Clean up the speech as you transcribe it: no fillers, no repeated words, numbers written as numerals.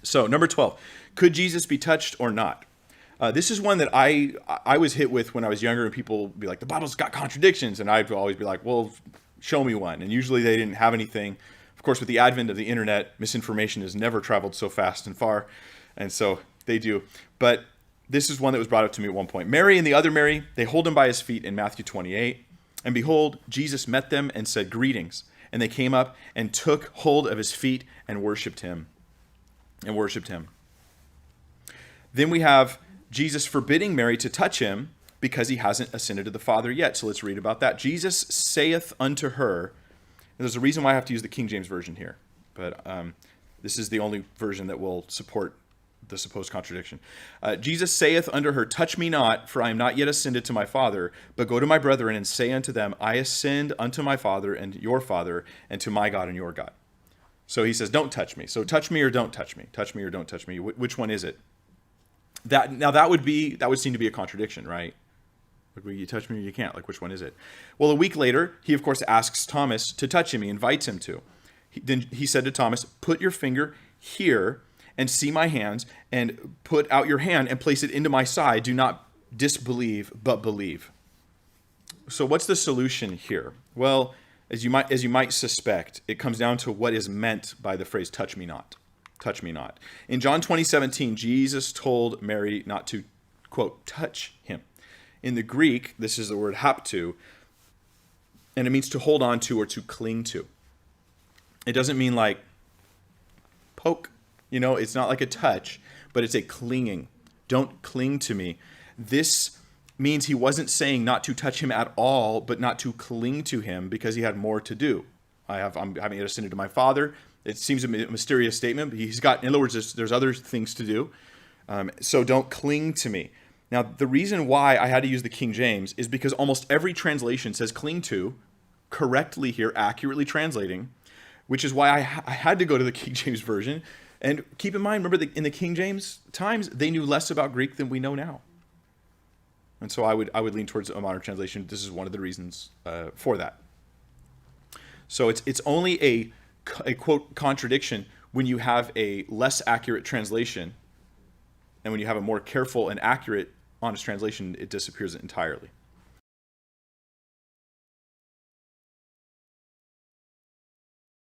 So number 12, could Jesus be touched or not? This is one that I was hit with when I was younger, and people would be like, the Bible's got contradictions. And I'd always be like, well, show me one. And usually they didn't have anything. Of course, with the advent of the internet, misinformation has never traveled so fast and far. And so they do. But this is one that was brought up to me at one point. Mary and the other Mary, they hold him by his feet in Matthew 28. And behold, Jesus met them and said, greetings. And they came up and took hold of his feet and worshiped him. Then we have Jesus forbidding Mary to touch him because he hasn't ascended to the Father yet. So let's read about that. Jesus saith unto her, and there's a reason why I have to use the King James Version here, but this is the only version that will support the supposed contradiction. Jesus saith unto her, touch me not, for I am not yet ascended to my Father, but go to my brethren and say unto them, I ascend unto my Father and your Father, and to my God and your God. So he says, don't touch me. So touch me or don't touch me. Touch me or don't touch me. Which one is it? That would seem to be a contradiction, right? Like, you touch me or you can't. Like, which one is it? Well, a week later, he, of course, asks Thomas to touch him. He invites him to. Then he said to Thomas, put your finger here and see my hands, and put out your hand and place it into my side. Do not disbelieve, but believe. So what's the solution here? Well, as you might suspect, it comes down to what is meant by the phrase, touch me not. Touch me not. In John 20:17, Jesus told Mary not to, quote, touch him. In the Greek, this is the word haptu, and it means to hold on to or to cling to. It doesn't mean like poke. It's not like a touch, but it's a clinging. Don't cling to me. This means he wasn't saying not to touch him at all, but not to cling to him because he had more to do. I'm having yet ascended to my Father. It seems a mysterious statement, but in other words, there's other things to do. So don't cling to me. Now, the reason why I had to use the King James is because almost every translation says cling to, correctly here, accurately translating, which is why I had to go to the King James Version. And keep in mind, remember, in the King James times, they knew less about Greek than we know now. And so I would lean towards a modern translation. This is one of the reasons for that. So it's only a quote contradiction when you have a less accurate translation, and when you have a more careful and accurate, honest translation, it disappears entirely.